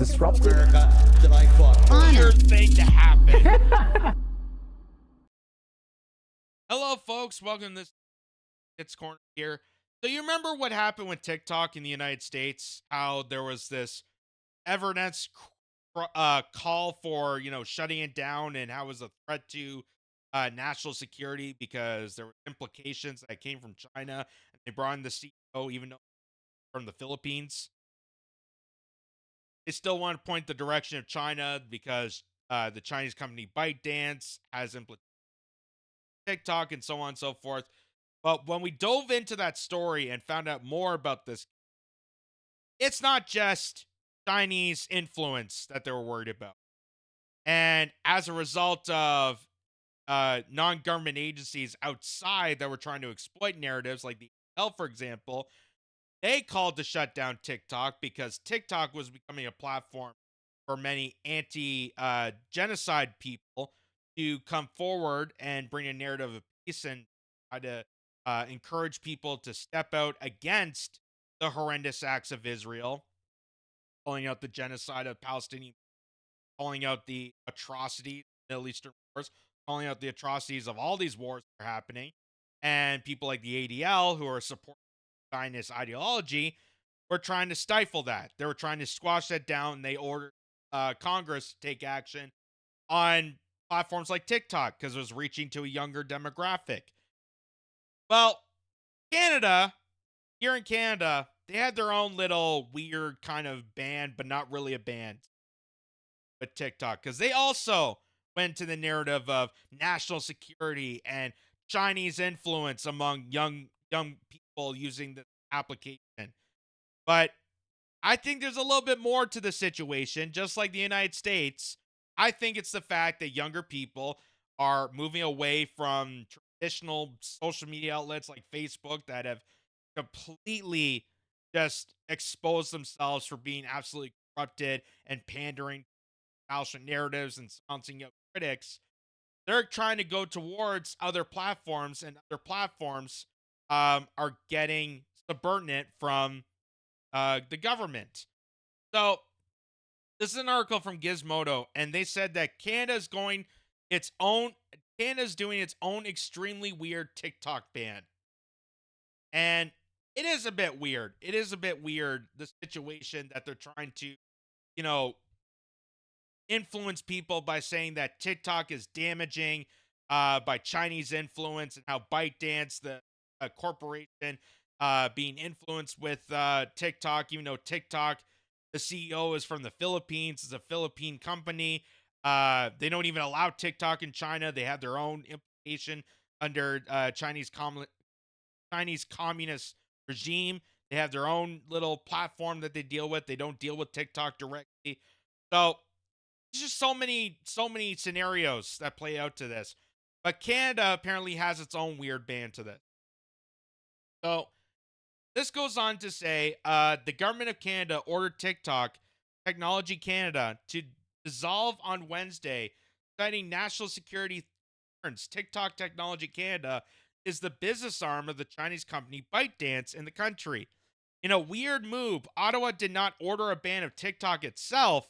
disrupted. America that I fought for. Weird thing to happen. Hello, folks. Welcome to this Kitz Corner here. So you remember what happened with TikTok in the United States? How there was this evidence call for, shutting it down, and how it was a threat to national security because there were implications that came from China, and they brought in the CEO, even though from the Philippines. They still want to point the direction of China because the Chinese company ByteDance has implemented TikTok and so on and so forth. But when we dove into that story and found out more about this, it's not just Chinese influence that they were worried about. And as a result of non-government agencies outside that were trying to exploit narratives, like the NFL, for example, they called to shut down TikTok because TikTok was becoming a platform for many anti-genocide people to come forward and bring a narrative of peace and try to encourage people to step out against the horrendous acts of Israel, calling out the genocide of Palestinians, calling out the atrocities, Middle Eastern wars, calling out the atrocities of all these wars that are happening. And people like the ADL, who are supporting Zionist ideology, were trying to stifle that. They were trying to squash that down. And they ordered Congress to take action on platforms like TikTok because it was reaching to a younger demographic. Well, here in Canada, they had their own little weird kind of band, but not really a band, but TikTok, because they also went to the narrative of national security and Chinese influence among young people using the application. But I think there's a little bit more to the situation. Just like the United States, I think it's the fact that younger people are moving away from traditional social media outlets like Facebook that have completely just exposed themselves for being absolutely corrupted and pandering establishment narratives and silencing out critics. They're trying to go towards other platforms, and other platforms are getting subordinate from the government. So this is an article from Gizmodo, and they said that Canada's doing its own extremely weird TikTok ban. And it is a bit weird. It is a bit weird, the situation that they're trying to, influence people by saying that TikTok is damaging by Chinese influence, and how ByteDance, the corporation, being influenced with TikTok, even though TikTok, the CEO is from the Philippines, it's a Philippine company. They don't even allow TikTok in China. They have their own implication under Chinese communist regime. They have their own little platform that they deal with. They don't deal with TikTok directly. So there's just so many scenarios that play out to this. But Canada apparently has its own weird ban to this. So this goes on to say the government of Canada ordered Technology Canada, to dissolve on Wednesday, citing national security concerns. TikTok Technology Canada is the business arm of the Chinese company ByteDance in the country. In a weird move, Ottawa did not order a ban of TikTok itself,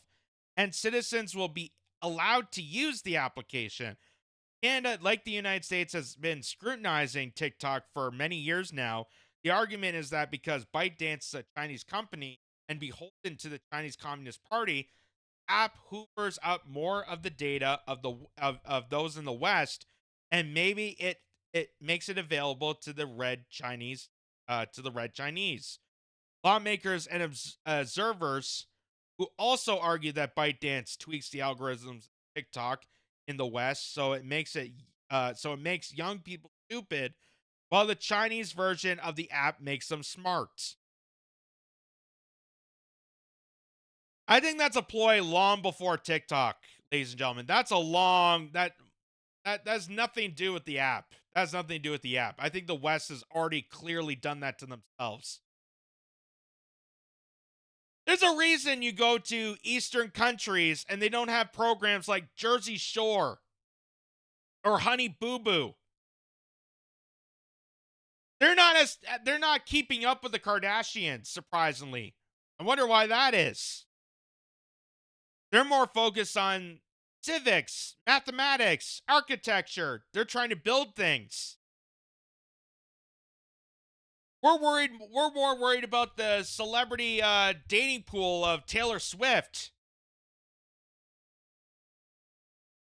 and citizens will be allowed to use the application. Canada, like the United States, has been scrutinizing TikTok for many years now. The argument is that because ByteDance is a Chinese company and beholden to the Chinese Communist Party, app hoovers up more of the data of those in the West, and maybe it makes it available to the red Chinese. Lawmakers and observers who also argue that ByteDance tweaks the algorithms of TikTok in the West, so it makes young people stupid, while the Chinese version of the app makes them smart. I think that's a ploy long before TikTok, ladies and gentlemen. That's that has nothing to do with the app. That has nothing to do with the app. I think the West has already clearly done that to themselves. There's a reason you go to Eastern countries and they don't have programs like Jersey Shore or Honey Boo Boo. They're not keeping up with the Kardashians, surprisingly. I wonder why that is. They're more focused on civics, mathematics, architecture. They're trying to build things. We're more worried about the celebrity dating pool of Taylor Swift.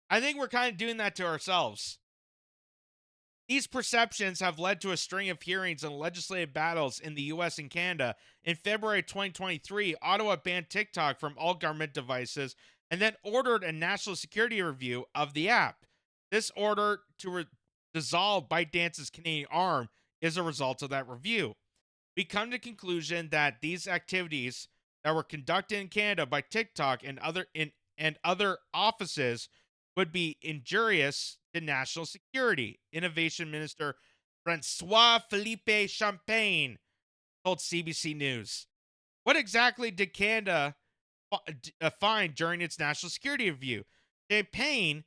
I think we're kind of doing that to ourselves. These perceptions have led to a string of hearings and legislative battles in the US and Canada. In February 2023, Ottawa banned TikTok from all government devices and then ordered a national security review of the app. This order to dissolve ByteDance's Canadian arm is a result of that review. We come to the conclusion that these activities that were conducted in Canada by TikTok and other offices would be injurious to national security. Innovation Minister Francois Philippe Champagne told CBC News. What exactly did Canada find during its national security review? Champagne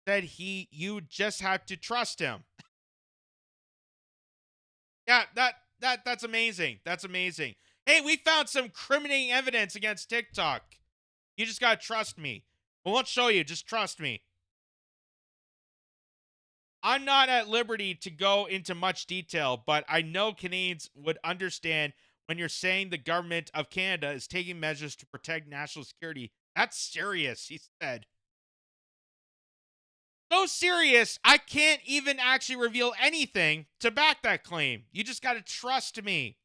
said you just have to trust him. Yeah, that's amazing. That's amazing. Hey, we found some incriminating evidence against TikTok. You just gotta trust me. We won't show you, just trust me. I'm not at liberty to go into much detail, but I know Canadians would understand when you're saying the government of Canada is taking measures to protect national security. That's serious, he said. So serious, I can't even actually reveal anything to back that claim. You just got to trust me.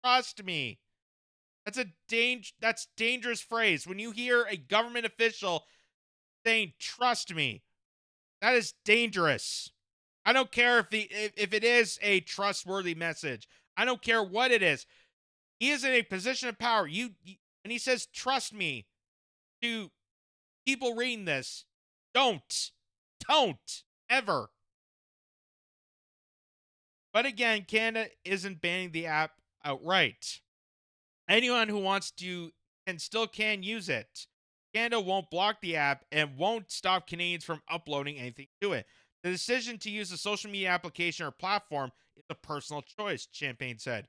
Trust me. That's dangerous phrase. When you hear a government official saying trust me, that is dangerous. I don't care if it is a trustworthy message. I don't care what it is. He is in a position of power. And he says trust me to people reading this. Don't ever. But again, Canada isn't banning the app outright. Anyone who wants to can use it. Canada won't block the app and won't stop Canadians from uploading anything to it. The decision to use a social media application or platform is a personal choice, Champagne said.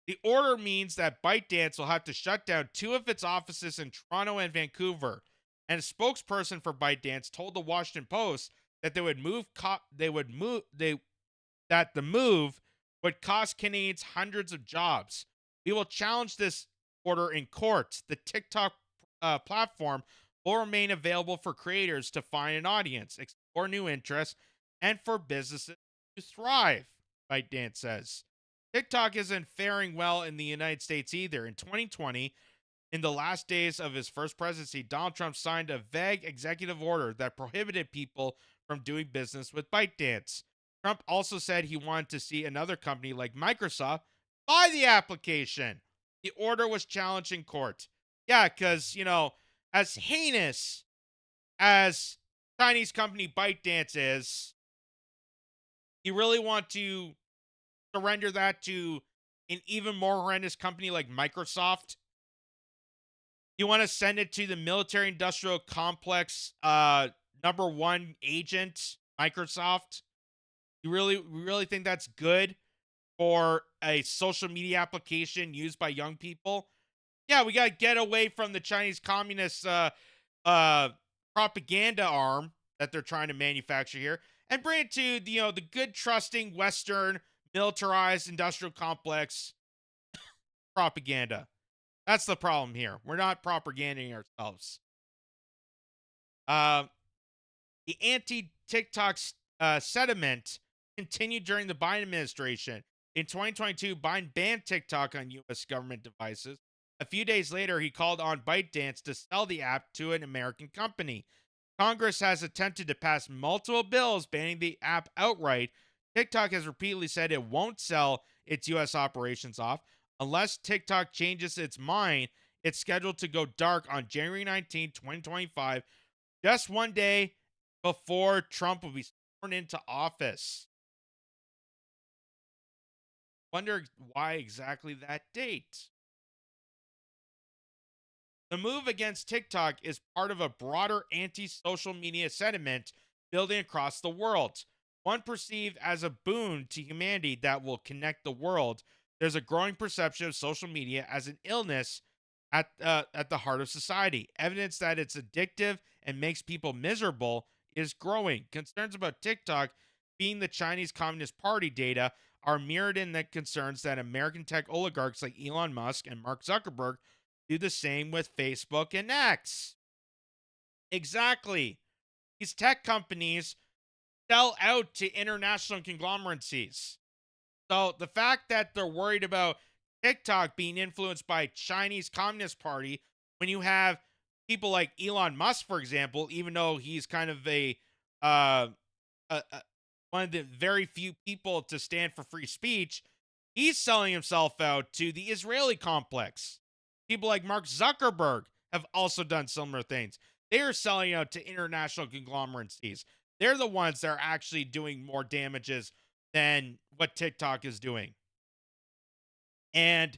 The order means that ByteDance will have to shut down 2 of its offices in Toronto and Vancouver. And a spokesperson for ByteDance told the Washington Post that the move would cost Canadians hundreds of jobs. We will challenge this order in court. The TikTok platform will remain available for creators to find an audience, explore new interests, and for businesses to thrive, ByteDance says. TikTok isn't faring well in the United States either. In 2020, in the last days of his first presidency, Donald Trump signed a vague executive order that prohibited people from doing business with ByteDance. Trump also said he wanted to see another company like Microsoft buy the application. The order was challenged in court. Yeah, because, as heinous as Chinese company ByteDance is, you really want to surrender that to an even more horrendous company like Microsoft? You want to send it to the military industrial complex number one agent, Microsoft? You really think that's good for a social media application used by young people? Yeah, we got to get away from the Chinese communist propaganda arm that they're trying to manufacture here and bring it to the good, trusting Western militarized industrial complex propaganda. That's the problem here. We're not propaganding ourselves. The anti-TikTok sentiment continued during the Biden administration. In 2022, Biden banned TikTok on U.S. government devices. A few days later, he called on ByteDance to sell the app to an American company. Congress has attempted to pass multiple bills banning the app outright. TikTok has repeatedly said it won't sell its U.S. operations off. Unless TikTok changes its mind, it's scheduled to go dark on January 19, 2025, just one day before Trump will be sworn into office. Wonder why exactly that date. The move against TikTok is part of a broader anti-social media sentiment building across the world. One perceived as a boon to humanity that will connect the world. There's a growing perception of social media as an illness, at the heart of society. Evidence that it's addictive and makes people miserable is growing. Concerns about TikTok being the Chinese Communist Party data are mirrored in the concerns that American tech oligarchs like Elon Musk and Mark Zuckerberg do the same with Facebook and X. Exactly. These tech companies sell out to international conglomeracies. So the fact that they're worried about TikTok being influenced by Chinese Communist Party when you have people like Elon Musk, for example, even though he's kind of uh, one of the very few people to stand for free speech, he's selling himself out to the Israeli complex. People like Mark Zuckerberg have also done similar things. They are selling out to international conglomeracies. They're the ones that are actually doing more damages than what TikTok is doing. And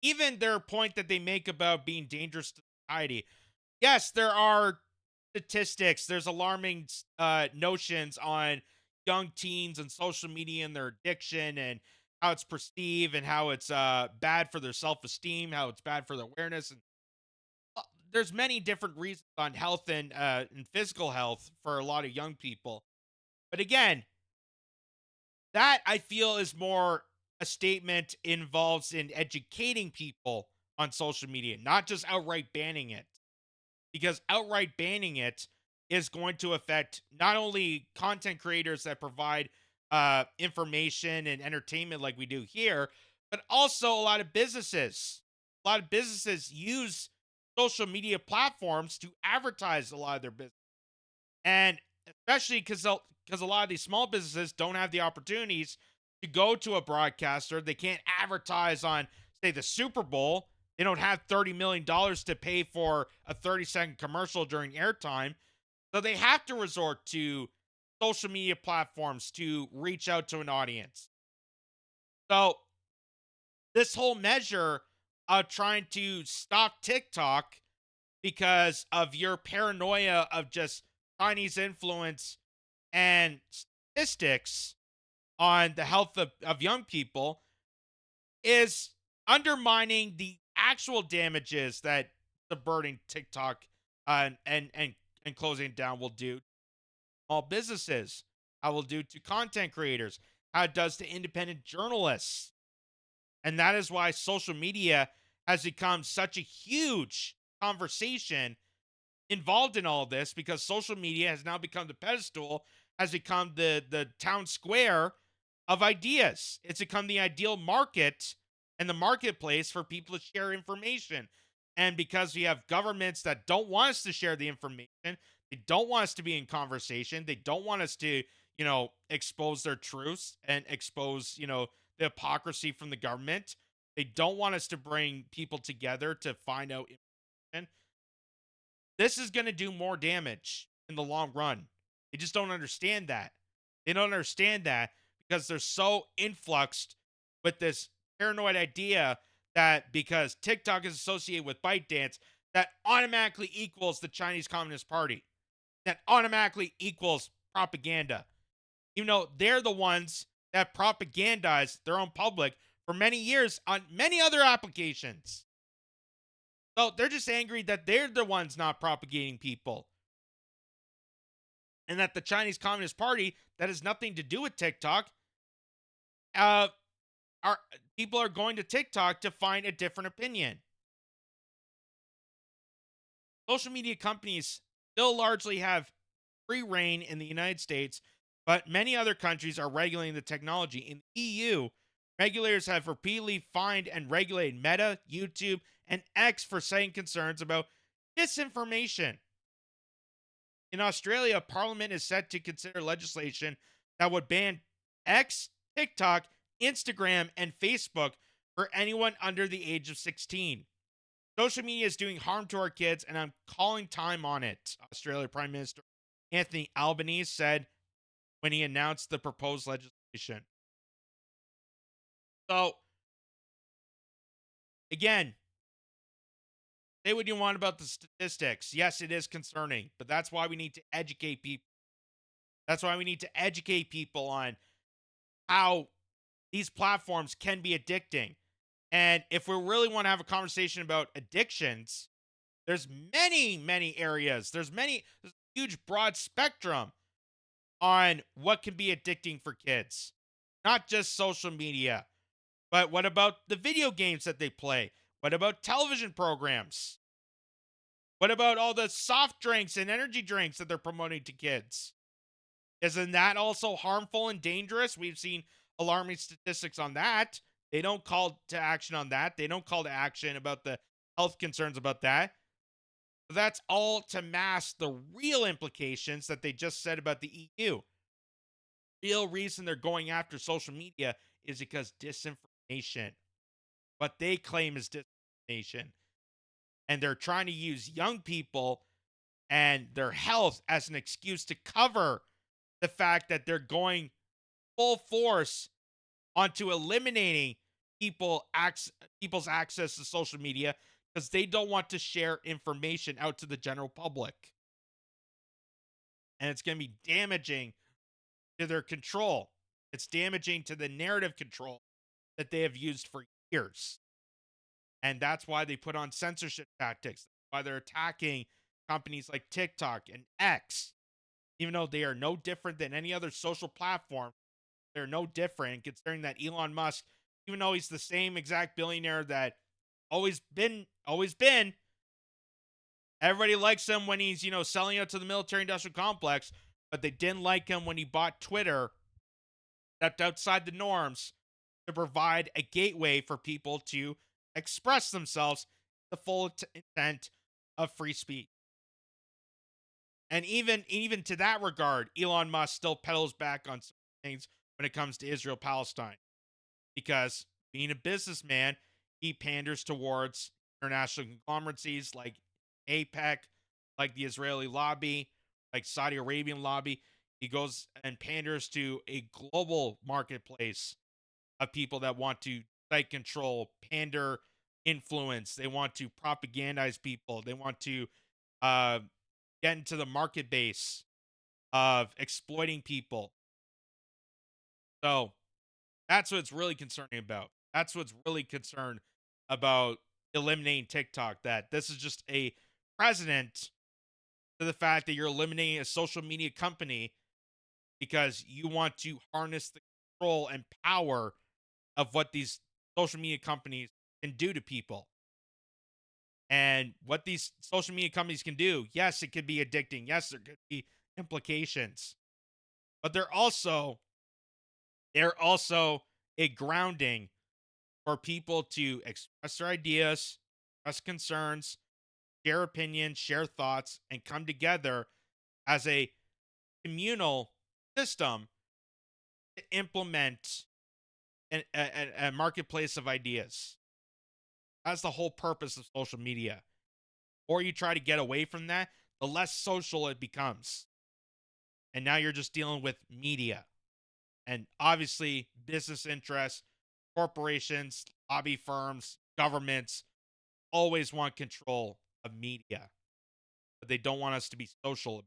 even their point that they make about being dangerous to society, yes, there are statistics. There's alarming notions on young teens and social media and their addiction and how it's perceived and how it's bad for their self-esteem, how it's bad for their awareness. And there's many different reasons on health and physical health for a lot of young people. But again, that I feel is more a statement involves in educating people on social media, not just outright banning it. Because outright banning it is going to affect not only content creators that provide information and entertainment like we do here, but also a lot of businesses. A lot of businesses use social media platforms to advertise a lot of their business. And especially because a lot of these small businesses don't have the opportunities to go to a broadcaster. They can't advertise on, say, the Super Bowl. They don't have $30 million to pay for a 30-second commercial during airtime. So they have to resort to social media platforms to reach out to an audience. So this whole measure of trying to stop TikTok because of your paranoia of just Chinese influence and statistics on the health of young people is undermining the actual damages that subverting TikTok and closing it down will do to small businesses, how it will do to content creators, how it does to independent journalists. And that is why social media has become such a huge conversation involved in all of this, because social media has now become the pedestal, has become the town square of ideas. It's become the ideal market and the marketplace for people to share information. And because we have governments that don't want us to share the information, they don't want us to be in conversation, they don't want us to, expose their truths and expose, the hypocrisy from the government. They don't want us to bring people together to find out information. This is going to do more damage in the long run. They just don't understand that. They don't understand that because they're so influxed with this paranoid idea that because TikTok is associated with ByteDance, that automatically equals the Chinese Communist Party. That automatically equals propaganda. Even though they're the ones that propagandize their own public for many years on many other applications. So they're just angry that they're the ones not propagating people. And that the Chinese Communist Party, that has nothing to do with TikTok, uh, are people are going to TikTok to find a different opinion. Social media companies still largely have free reign in the United States, but many other countries are regulating the technology. In the EU, regulators have repeatedly fined and regulated Meta, YouTube, and X for citing concerns about disinformation. In Australia, Parliament is set to consider legislation that would ban X, TikTok, Instagram, and Facebook for anyone under the age of 16. Social media is doing harm to our kids, and I'm calling time on it, Australia Prime Minister Anthony Albanese said when he announced the proposed legislation. So, again, say what you want about the statistics. Yes, it is concerning, but that's why we need to educate people. That's why we need to educate people on how these platforms can be addicting And if we really want to have a conversation about addictions, there's many areas. There's a huge broad spectrum on what can be addicting for kids. Not just social media, but what about the video games that they play? What about television programs? What about all the soft drinks and energy drinks that they're promoting to kids? Isn't that also harmful and dangerous? We've seen alarming statistics on that. They don't call to action on that. They don't call to action about the health concerns about that. But that's all to mask the real implications that they just said about the EU. Real reason they're going after social media is because disinformation. What they claim is disinformation. And they're trying to use young people and their health as an excuse to cover the fact that they're going full force onto eliminating people's access to social media because they don't want to share information out to the general public. And it's going to be damaging to their control. It's damaging to the narrative control that they have used for years. And that's why they put on censorship tactics. That's why they're attacking companies like TikTok and X, even though they are no different than any other social platform. They're no different, considering that Elon Musk, even though he's the same exact billionaire that always been, everybody likes him when he's, selling out to the military industrial complex, but they didn't like him when he bought Twitter, stepped outside the norms to provide a gateway for people to express themselves, the full intent of free speech. And even to that regard, Elon Musk still pedals back on some things when it comes to Israel Palestine, because being a businessman, he panders towards international conglomeracies like APEC, like the Israeli lobby, like Saudi Arabian lobby. He goes and panders to a global marketplace of people that want to site control, pander, influence. They want to propagandize people. They want to uh, get into the market base of exploiting people. So that's what's really concerning about. That's what's really concerned about eliminating TikTok. That this is just a precedent to the fact that you're eliminating a social media company because you want to harness the control and power of what these social media companies can do to people. And what these social media companies can do, yes, it could be addicting. Yes, there could be implications. But they're also a grounding for people to express their ideas, express concerns, share opinions, share thoughts, and come together as a communal system to implement a marketplace of ideas. That's the whole purpose of social media. Or you try to get away from that, the less social it becomes. And now you're just dealing with media. And obviously, business interests, corporations, lobby firms, governments always want control of media, but they don't want us to be social